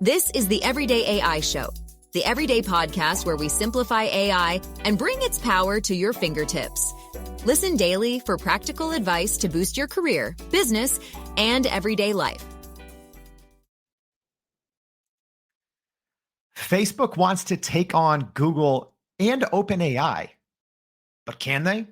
This is the Everyday AI Show, the everyday podcast where we simplify AI and bring its power to your fingertips. Listen daily for practical advice to boost your career, business, and everyday life. Facebook wants to take on Google and OpenAI, but can they?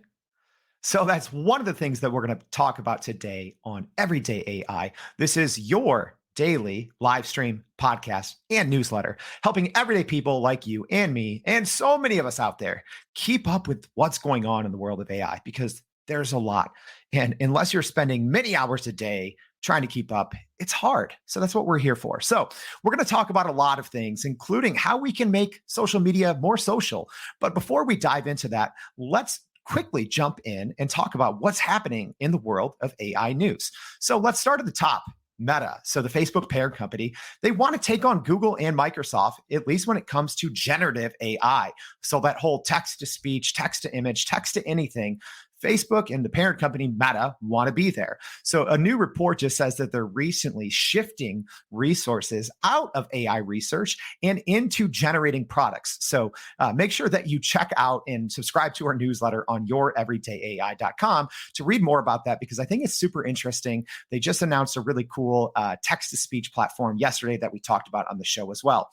So that's one of the things that we're going to talk about today on Everyday AI. This is your daily live stream podcast and newsletter, helping everyday people like you and me and so many of us out there keep up with what's going on in the world of AI, because there's a lot. And unless you're spending many hours a day trying to keep up, it's hard. So that's what we're here for. So we're going to talk about a lot of things, including how we can make social media more social. But before we dive into that, let's quickly jump in and talk about what's happening in the world of AI news. So let's start at the top. Meta, so the Facebook parent company, they want to take on Google and Microsoft, at least when it comes to generative AI. So that whole text to speech, text to image, text to anything, Facebook and the parent company Meta want to be there. So a new report just says that they're recently shifting resources out of AI research and into generating products. So make sure that you check out and subscribe to our newsletter on youreverydayai.com to read more about that, because I think it's super interesting. They just announced a really cool text-to-speech platform yesterday that we talked about on the show as well.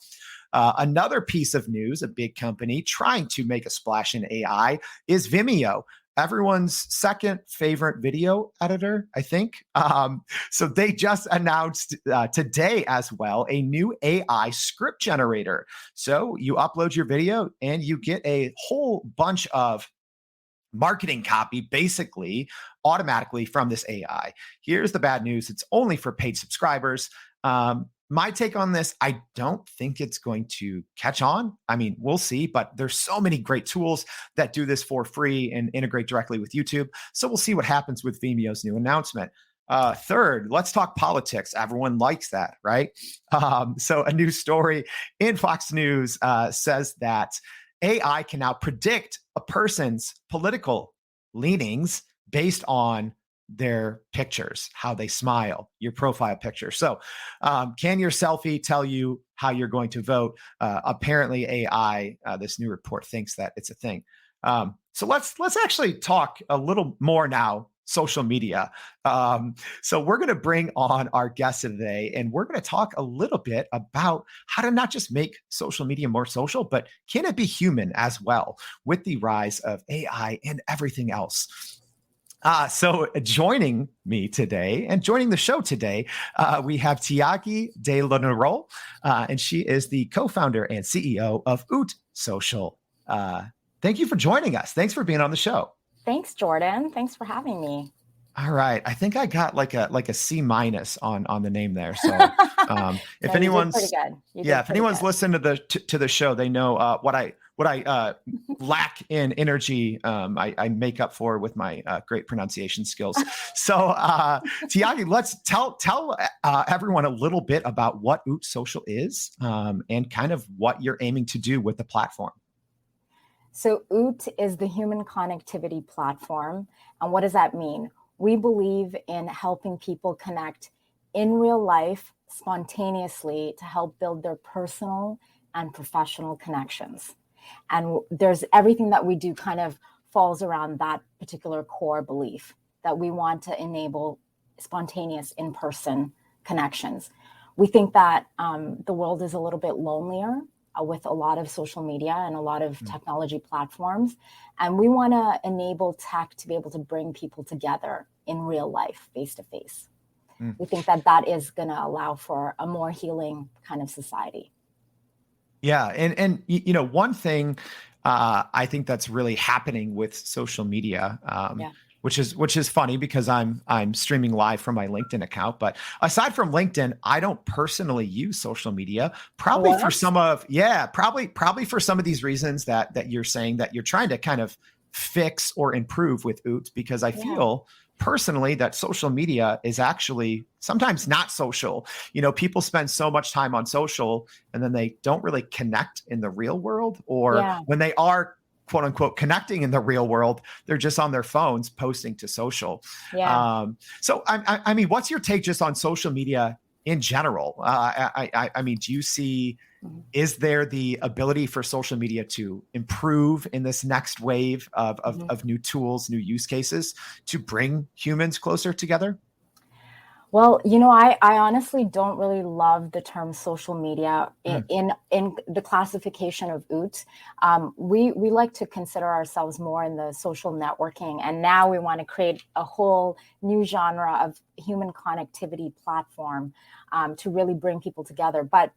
Another piece of news, a big company trying to make a splash in AI, is Vimeo. Everyone's second favorite video editor, I think. So they just announced today as well a new AI script generator. So you upload your video and you get a whole bunch of marketing copy basically automatically from this AI. Here's the bad news. It's only for paid subscribers. My take on this, I don't think it's going to catch on. I mean, we'll see, but there's so many great tools that do this for free and integrate directly with YouTube. So we'll see what happens with Vimeo's new announcement. Third, let's talk politics. Everyone likes that, right? So a new story in Fox News says that AI can now predict a person's political leanings based on their pictures, how they smile, your profile picture. So can your selfie tell you how you're going to vote? Apparently AI, this new report thinks that it's a thing. So let's actually talk a little more now, social media. So we're going to bring on our guest today, and we're going to talk a little bit about how to not just make social media more social, but can it be human as well with the rise of AI and everything else? So joining me today and joining the show today, we have Thyagi DeLanerolle, and she is the co-founder and CEO of Oot Social. Thank you for joining us. Thanks for being on the show. Thanks, Jordan. Thanks for having me. All right. I think I got like a C- on the name there. So if anyone's if anyone's listened to the show, they know what I lack in energy, I make up for with my great pronunciation skills. So Thyagi, let's tell everyone a little bit about what Oot Social is and kind of what you're aiming to do with the platform. So Oot is the human connectivity platform. And what does that mean? We believe in helping people connect in real life spontaneously to help build their personal and professional connections. And there's everything that we do kind of falls around that particular core belief that we want to enable spontaneous in-person connections. We think that the world is a little bit lonelier with a lot of social media and a lot of technology platforms. And we want to enable tech to be able to bring people together in real life, face to face. We think that that is going to allow for a more healing kind of society. Yeah. And you know, one thing I think that's really happening with social media, which is funny because I'm streaming live from my LinkedIn account. But aside from LinkedIn, I don't personally use social media, probably for some of these reasons that you're saying that you're trying to kind of fix or improve with Oot, because I feel personally that social media is actually sometimes not social. You know, people spend so much time on social and then they don't really connect in the real world, or when they are quote unquote connecting in the real world, they're just on their phones posting to social. So I mean, what's your take just on social media in general? I mean, do you see, is there the ability for social media to improve in this next wave of new tools, new use cases to bring humans closer together? Well, I honestly don't really love the term social media in the classification of OOT. We like to consider ourselves more in the social networking, and now we want to create a whole new genre of human connectivity platform to really bring people together. But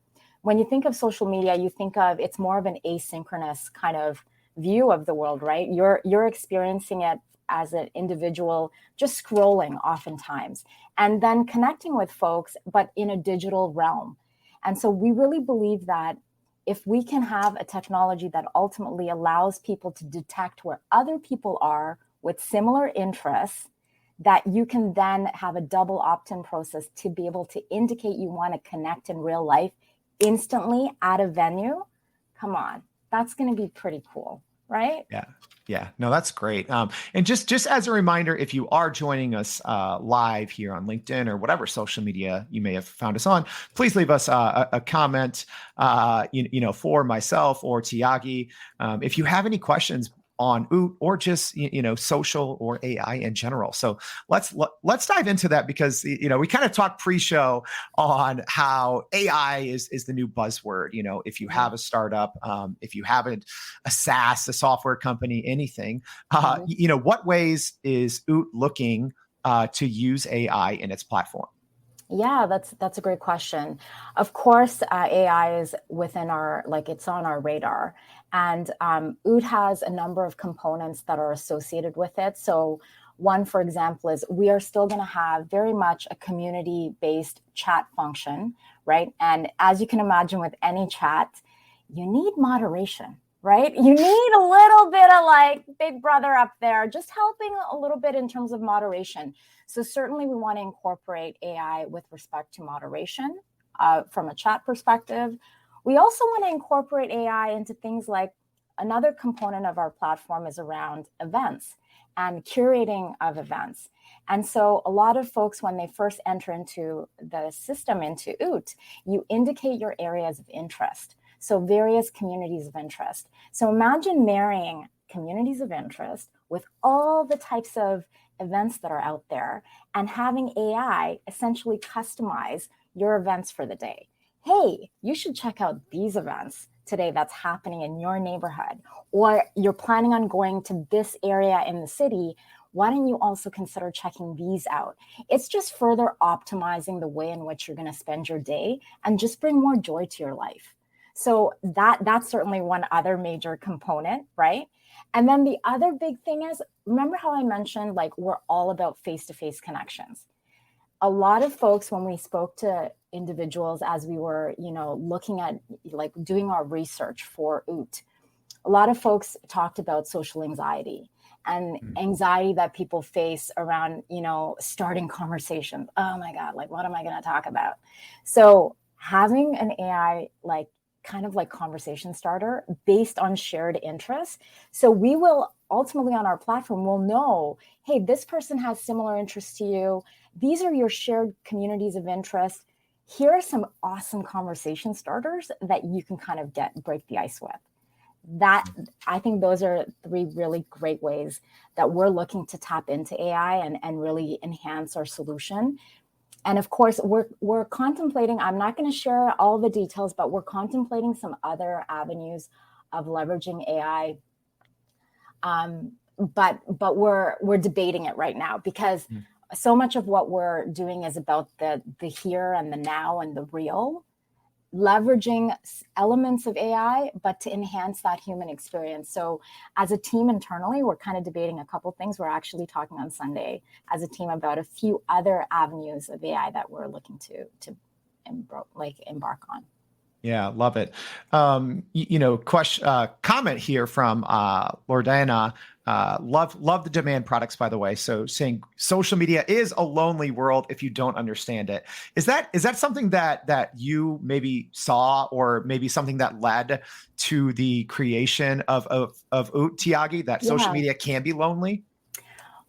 when you think of social media, you think of it's more of an asynchronous kind of view of the world, right? You're experiencing it as an individual, just scrolling oftentimes, and then connecting with folks, but in a digital realm. And so we really believe that if we can have a technology that ultimately allows people to detect where other people are with similar interests, that you can then have a double opt-in process to be able to indicate you want to connect in real life instantly at a venue. Come on, that's going to be pretty cool, right? Yeah. Yeah, no, that's great. And just as a reminder, if you are joining us live here on LinkedIn or whatever social media you may have found us on, please leave us a comment, for myself or Thyagi. If you have any questions on OOT or just social or AI in general. So let's dive into that, because we kind of talked pre-show on how AI is the new buzzword. If you have a startup, if you have a SaaS, a software company, anything, what ways is OOT looking to use AI in its platform? Yeah, that's a great question. Of course, AI is within it's on our radar. And OOT has a number of components that are associated with it. So one, for example, is we are still going to have very much a community-based chat function, right? And as you can imagine with any chat, you need moderation, right? You need a little bit of like big brother up there, just helping a little bit in terms of moderation. So certainly we want to incorporate AI with respect to moderation from a chat perspective. We also want to incorporate AI into things like another component of our platform is around events and curating of events. And so a lot of folks, when they first enter into the system, into OOT, you indicate your areas of interest. So various communities of interest. So imagine marrying communities of interest with all the types of events that are out there and having AI essentially customize your events for the day. Hey, you should check out these events today that's happening in your neighborhood, or you're planning on going to this area in the city. Why don't you also consider checking these out? It's just further optimizing the way in which you're going to spend your day and just bring more joy to your life. So that's certainly one other major component, right? And then the other big thing is, remember how I mentioned, like, we're all about face-to-face connections. A lot of folks, when we spoke to individuals as we were, looking at like doing our research for OOT, a lot of folks talked about social anxiety and anxiety that people face around, starting conversations. Oh my God, like, what am I going to talk about? So having an AI, like, kind of like conversation starter based on shared interests. So we will ultimately on our platform, we'll know, hey, this person has similar interests to you. These are your shared communities of interest. Here are some awesome conversation starters that you can kind of break the ice with. That, I think those are three really great ways that we're looking to tap into AI and really enhance our solution. And of course, we're contemplating, I'm not going to share all the details, but we're contemplating some other avenues of leveraging AI. But we're debating it right now, because so much of what we're doing is about the here and the now and the real, leveraging elements of AI, but to enhance that human experience. So as a team internally, we're kind of debating a couple things. We're actually talking on Sunday as a team about a few other avenues of AI that we're looking to embark on. Yeah, love it. Comment here from Lordana. Love the demand products, by the way. So saying social media is a lonely world if you don't understand it. Is that something that you maybe saw, or maybe something that led to the creation of OOT, Thyagi, that social media can be lonely?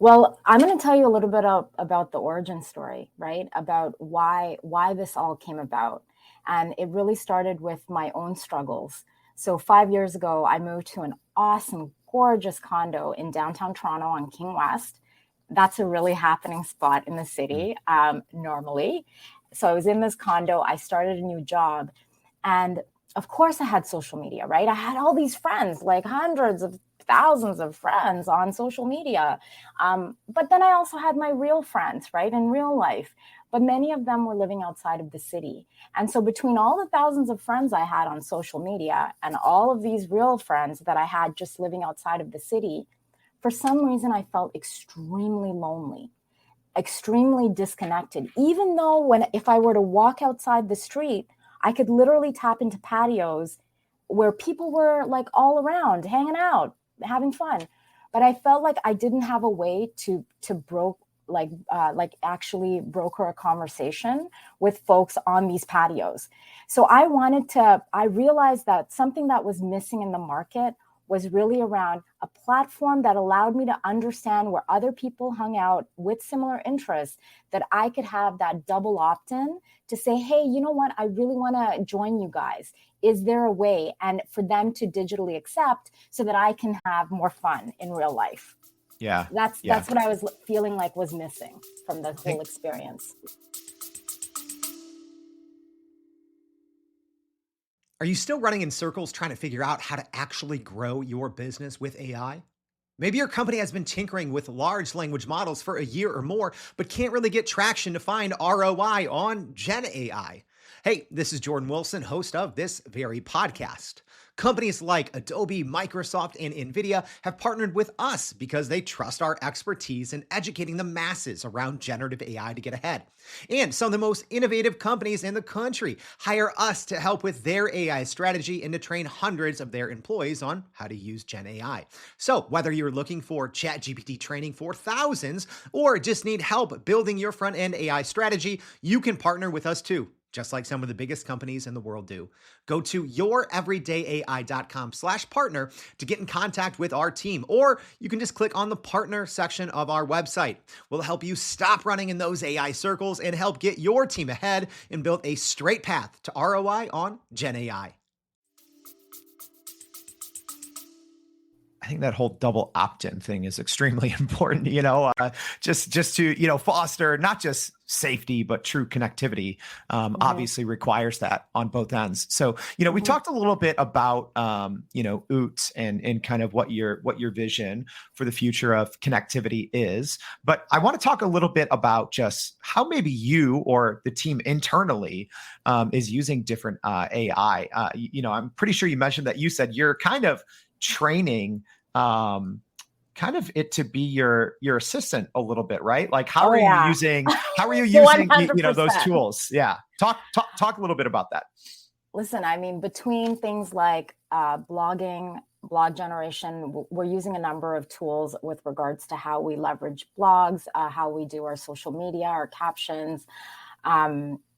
Well, I'm going to tell you a little bit about the origin story, right? About why this all came about. And it really started with my own struggles. So 5 years ago, I moved to an awesome, gorgeous condo in downtown Toronto on King West. That's a really happening spot in the city, normally. So I was in this condo. I started a new job. And of course, I had social media, right? I had all these friends, like hundreds of thousands of friends on social media. But then I also had my real friends, right, in real life. But many of them were living outside of the city. And so between all the thousands of friends I had on social media and all of these real friends that I had just living outside of the city, for some reason, I felt extremely lonely, extremely disconnected, even though if I were to walk outside the street, I could literally tap into patios where people were like all around, hanging out, having fun. But I felt like I didn't have a way to actually broker a conversation with folks on these patios. So I realized that something that was missing in the market was really around a platform that allowed me to understand where other people hung out with similar interests, that I could have that double opt-in to say, hey, you know what? I really want to join you guys. Is there a way? And for them to digitally accept so that I can have more fun in real life. Yeah. That's what I was feeling like was missing from the whole experience. Are you still running in circles trying to figure out how to actually grow your business with AI? Maybe your company has been tinkering with large language models for a year or more, but can't really get traction to find ROI on Gen AI. Hey, this is Jordan Wilson, host of this very podcast. Companies like Adobe, Microsoft, and NVIDIA have partnered with us because they trust our expertise in educating the masses around generative AI to get ahead. And some of the most innovative companies in the country hire us to help with their AI strategy and to train hundreds of their employees on how to use Gen AI. So whether you're looking for ChatGPT training for thousands or just need help building your front-end AI strategy, you can partner with us too, just like some of the biggest companies in the world do. Go to youreverydayai.com/partner to get in contact with our team, or you can just click on the partner section of our website. We'll help you stop running in those AI circles and help get your team ahead and build a straight path to ROI on Gen AI. I think that whole double opt-in thing is extremely important, just to, foster not just safety, but true connectivity, obviously requires that on both ends. So, we talked a little bit about, OOT and kind of what your vision for the future of connectivity is, but I want to talk a little bit about just how maybe you or the team internally is using different AI. I'm pretty sure you mentioned that you said you're kind of training kind of it to be your assistant a little bit, right? Like how are you using those tools? Yeah. Talk a little bit about that. Listen, I mean, between things like blogging, blog generation, we're using a number of tools with regards to how we leverage blogs, how we do our social media, our captions,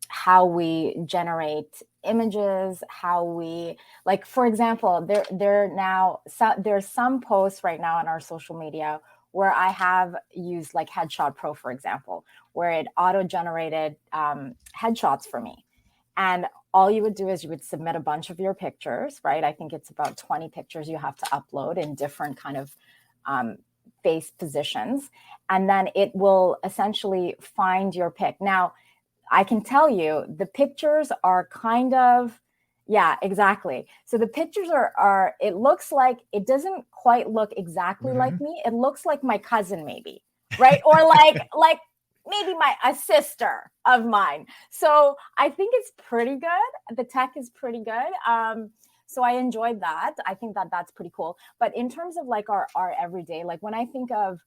how we generate images, how we, like, for example, there's some posts right now on our social media where I have used like Headshot Pro, for example, where it auto-generated headshots for me. And all you would do is you would submit a bunch of your pictures, right? I think it's about 20 pictures you have to upload in different kind of face positions. And then it will essentially find your pic. Now, I can tell you the pictures are kind of, yeah, exactly. So the pictures are it looks like, it doesn't quite look exactly like me. It looks like my cousin maybe, right? Or like maybe a sister of mine. So I think it's pretty good. The tech is pretty good. So I enjoyed that. I think that's pretty cool. But in terms of like our everyday, like when I think of,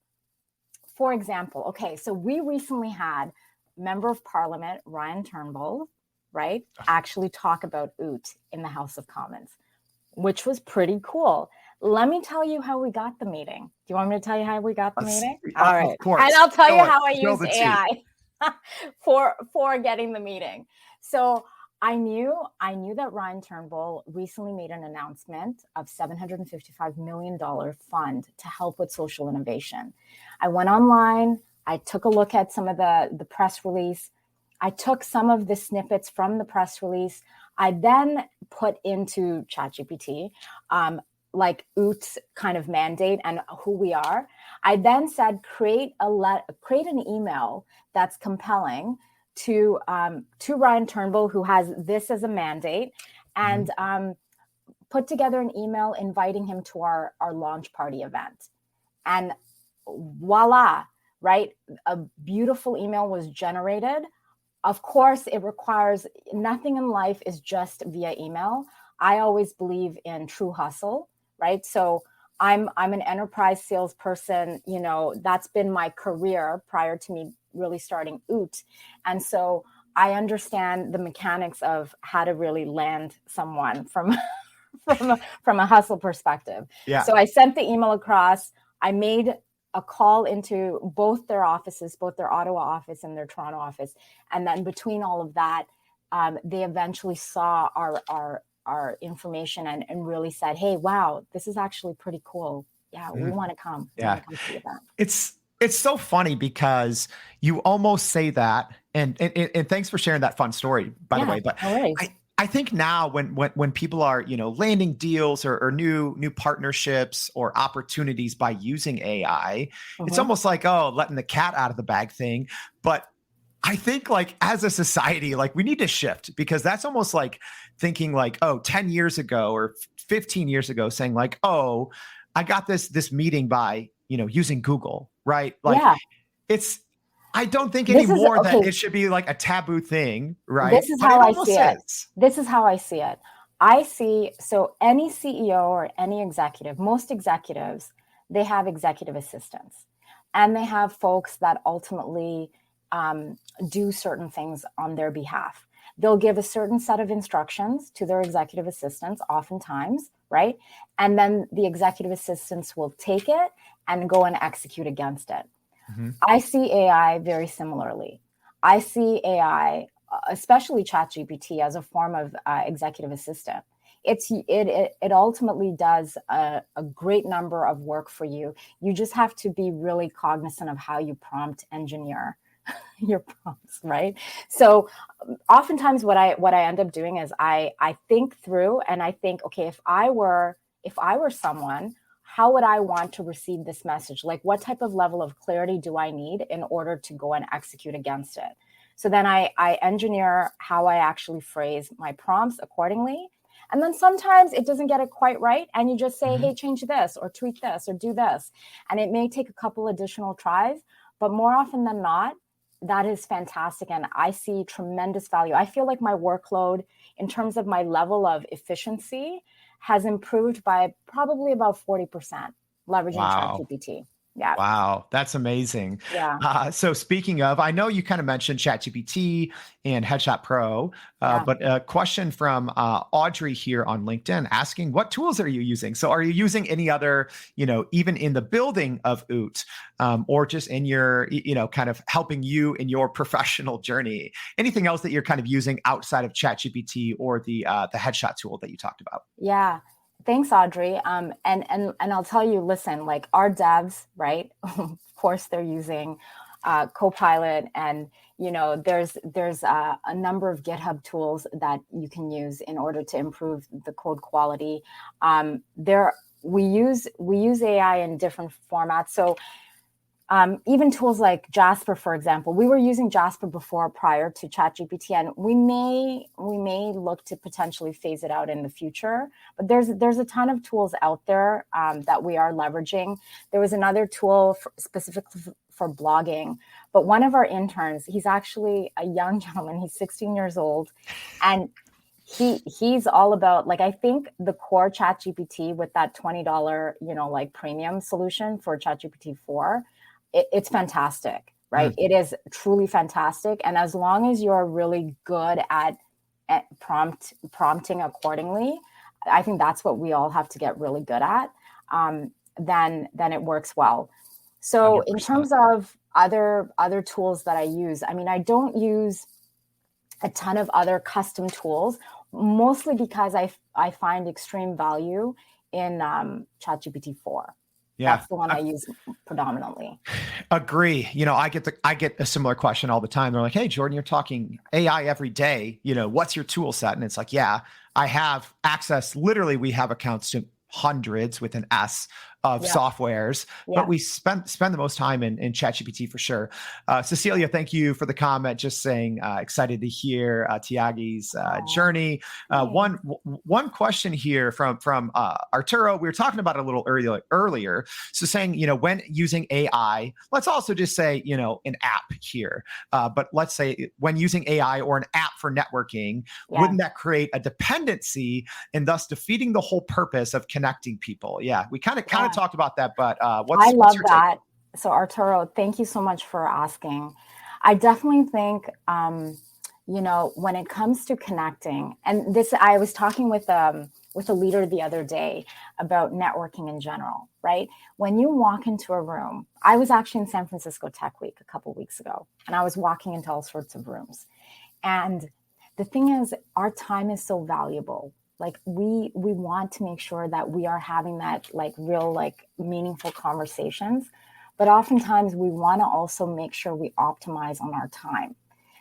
for example, okay, so we recently had Member of Parliament Ryan Turnbull, right, actually talk about OOT in the House of Commons, which was pretty cool. Let me tell you how we got the meeting. Do you want me to tell you how we got the meeting? All right. Of course. And I'll tell you how I used AI for getting the meeting. So I knew that Ryan Turnbull recently made an announcement of $755 million fund to help with social innovation. I went online, I took a look at some of the press release. I took some of the snippets from the press release. I then put into ChatGPT, like OOT's kind of mandate and who we are. I then said, create an email that's compelling to Ryan Turnbull, who has this as a mandate, and put together an email inviting him to our launch party event. And voila, right? A beautiful email was generated. Of course, it requires nothing in life is just via email. I always believe in true hustle, right? So I'm an enterprise salesperson. You know, that's been my career prior to me really starting OOT. And so I understand the mechanics of how to really land someone from from a hustle perspective. Yeah. So I sent the email across. I made a call into both their offices, both their Ottawa office and their Toronto office. And then between all of that, they eventually saw our information and really said, hey, wow, this is actually pretty cool. Yeah, we want to come. Yeah. We want to come to the event. It's so funny because you almost say that, and thanks for sharing that fun story, by the way. But no worries. I think now when people are, you know, landing deals or new partnerships or opportunities by using AI, it's almost like, oh, letting the cat out of the bag thing. But I think like as a society, like we need to shift, because that's almost like thinking like, oh, 10 years ago or 15 years ago, saying like, oh, I got this meeting by, you know, using Google, right? Like I don't think anymore that it should be like a taboo thing, right? This is how I see it. This is how I see it. So any CEO or any executive, most executives, they have executive assistants, and they have folks that ultimately do certain things on their behalf. They'll give a certain set of instructions to their executive assistants, oftentimes, right? And then the executive assistants will take it and go and execute against it. I see AI very similarly. I see AI, especially ChatGPT, as a form of executive assistant. It ultimately does a great number of work for you. You just have to be really cognizant of how you prompt engineer your prompts, right? So oftentimes what I end up doing is I think through and I think, okay, if I were someone, how would I want to receive this message? Like, what type of level of clarity do I need in order to go and execute against it? So then I engineer how I actually phrase my prompts accordingly. And then sometimes it doesn't get it quite right. And you just say, hey, change this or tweak this or do this. And it may take a couple additional tries, but more often than not, that is fantastic. And I see tremendous value. I feel like my workload in terms of my level of efficiency has improved by probably about 40% leveraging ChatGPT. Yeah. Wow. That's amazing. Yeah. So speaking of, I know you kind of mentioned ChatGPT and Headshot Pro, but a question from Audrey here on LinkedIn asking, what tools are you using? So are you using any other, you know, even in the building of OOT, or just in your, you know, kind of helping you in your professional journey? Anything else that you're kind of using outside of ChatGPT or the Headshot tool that you talked about? Yeah. Thanks, Audrey. And I'll tell you, listen, like our devs, right? Of course, they're using Copilot, and you know, there's a number of GitHub tools that you can use in order to improve the code quality. We use AI in different formats. So even tools like Jasper, for example, we were using Jasper before prior to ChatGPT, and we may look to potentially phase it out in the future. But there's a ton of tools out there that we are leveraging. There was another tool specifically for blogging, but one of our interns, he's actually a young gentleman. He's 16 years old, and he's all about, like, I think the core ChatGPT with that $20, you know, like premium solution for ChatGPT 4. It's fantastic, right? It is truly fantastic. And as long as you're really good at prompting accordingly, I think that's what we all have to get really good at. Then it works well. So 100%. In terms of other tools that I use, I mean, I don't use a ton of other custom tools, mostly because I find extreme value in ChatGPT 4. Yeah. That's the one I use predominantly. Agree. I get a similar question all the time. They're like, "Hey, Jordan, you're talking AI every day. What's your tool set?" And it's like, yeah, I have access. Literally, we have accounts to hundreds with an S of softwares, but we spend the most time in ChatGPT for sure. Cecilia, thank you for the comment. Just saying, excited to hear Thyaghi's journey. One question here from Arturo. We were talking about it a little earlier. So saying, when using AI, let's also just say, an app here. But let's say when using AI or an app for networking, wouldn't that create a dependency and thus defeating the whole purpose of connecting people? Yeah, we kind of talked about that, but what's your that. take? So Arturo, thank you so much for asking. I definitely think, when it comes to connecting, and this, I was talking with a leader the other day about networking in general, right? When you walk into a room, I was actually in San Francisco Tech Week a couple of weeks ago, and I was walking into all sorts of rooms. And the thing is, our time is so valuable. Like we want to make sure that we are having that real meaningful conversations, but oftentimes we want to also make sure we optimize on our time.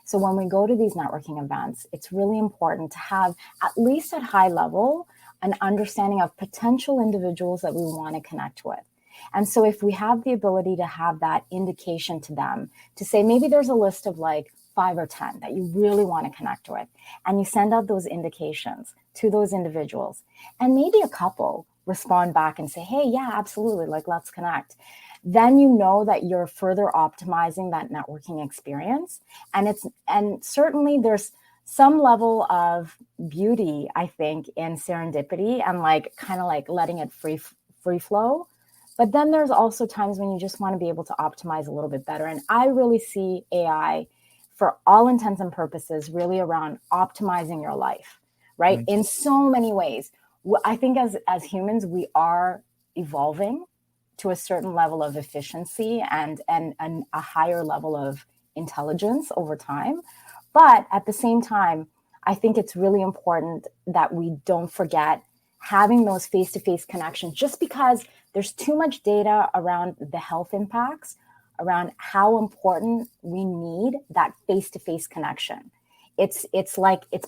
So when we go to these networking events, it's really important to have, at least at high level, an understanding of potential individuals that we want to connect with. And so if we have the ability to have that indication to them, to say maybe there's a list of 5 or 10 that you really want to connect with, and you send out those indications to those individuals, and maybe a couple respond back and say, "Hey, yeah, absolutely, let's connect." Then you know that you're further optimizing that networking experience. And certainly there's some level of beauty, I think, in serendipity and letting it free flow. But then there's also times when you just want to be able to optimize a little bit better. And I really see AI, for all intents and purposes, really around optimizing your life, right? In so many ways. I think as humans, we are evolving to a certain level of efficiency and a higher level of intelligence over time. But at the same time, I think it's really important that we don't forget having those face-to-face connections, just because there's too much data around the health impacts, around how important we need that face-to-face connection. It's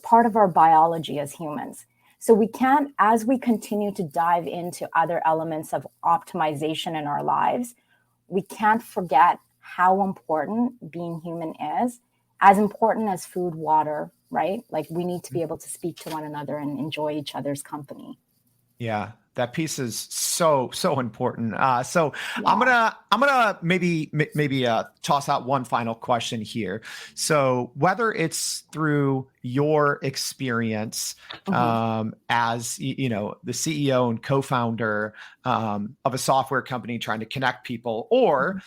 part of our biology as humans. So we can't, as we continue to dive into other elements of optimization in our lives, we can't forget how important being human is, as important as food, water, right? We need to be able to speak to one another and enjoy each other's company. Yeah, that piece is so important. So I'm gonna maybe toss out one final question here. So whether it's through your experience as the CEO and co-founder of a software company trying to connect people, or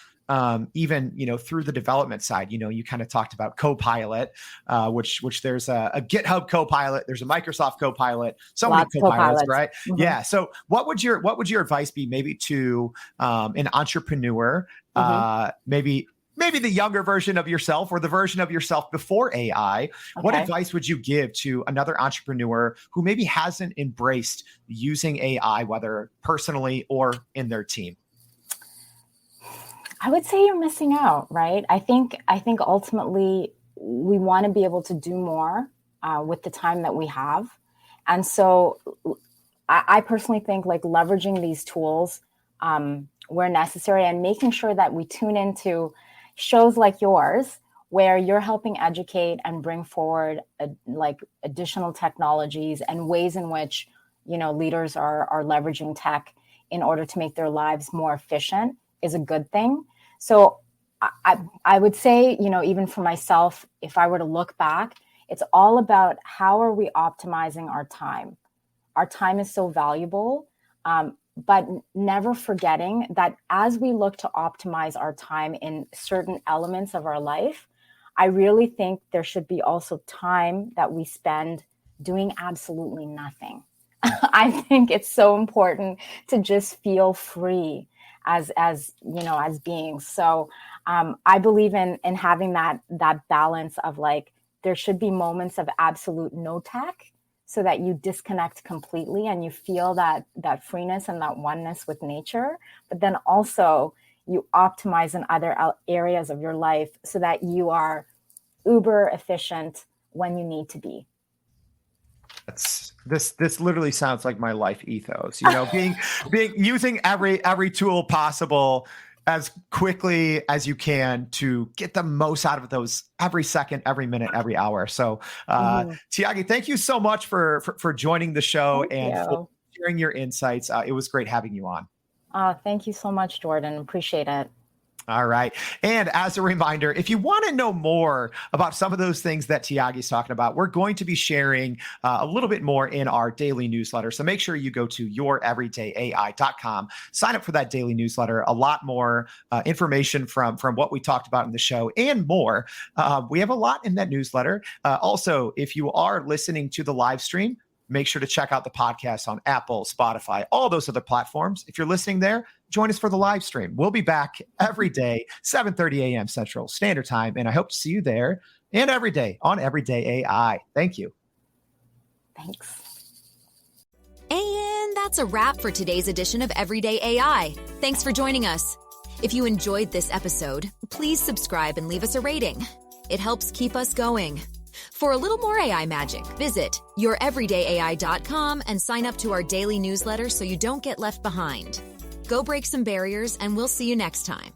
even through the development side, you kind of talked about Copilot, which there's a GitHub Copilot, there's a Microsoft Copilot, so many Copilots, right? Yeah. So what would your advice be, maybe to an entrepreneur, maybe the younger version of yourself or the version of yourself before AI? What advice would you give to another entrepreneur who maybe hasn't embraced using AI, whether personally or in their team? I would say you're missing out, right? I think ultimately we want to be able to do more with the time that we have. And so I personally think leveraging these tools where necessary, and making sure that we tune into shows like yours, where you're helping educate and bring forward additional technologies and ways in which leaders are leveraging tech in order to make their lives more efficient, is a good thing. So I would say, even for myself, if I were to look back, it's all about how are we optimizing our time? Our time is so valuable, but never forgetting that as we look to optimize our time in certain elements of our life, I really think there should be also time that we spend doing absolutely nothing. I think it's so important to just feel free as beings. So I believe in having that balance of there should be moments of absolute no tech so that you disconnect completely and you feel that freeness and that oneness with nature. But then also you optimize in other areas of your life so that you are uber efficient when you need to be. This literally sounds like my life ethos, being using every tool possible as quickly as you can to get the most out of those every second, every minute, every hour. So Thyagi, thank you so much for joining the show for sharing your insights. It was great having you on. Thank you so much, Jordan. Appreciate it. All right. And as a reminder, if you want to know more about some of those things that Thyagi is talking about, we're going to be sharing a little bit more in our daily newsletter. So make sure you go to youreverydayai.com, sign up for that daily newsletter. A lot more information from what we talked about in the show and more. We have a lot in that newsletter. Also, if you are listening to the live stream, make sure to check out the podcast on Apple, Spotify, all those other platforms. If you're listening there, join us for the live stream. We'll be back every day, 7:30 a.m. Central Standard Time. And I hope to see you there and every day on Everyday AI. Thank you. Thanks. And that's a wrap for today's edition of Everyday AI. Thanks for joining us. If you enjoyed this episode, please subscribe and leave us a rating. It helps keep us going. For a little more AI magic, visit youreverydayai.com and sign up to our daily newsletter so you don't get left behind. Go break some barriers, and we'll see you next time.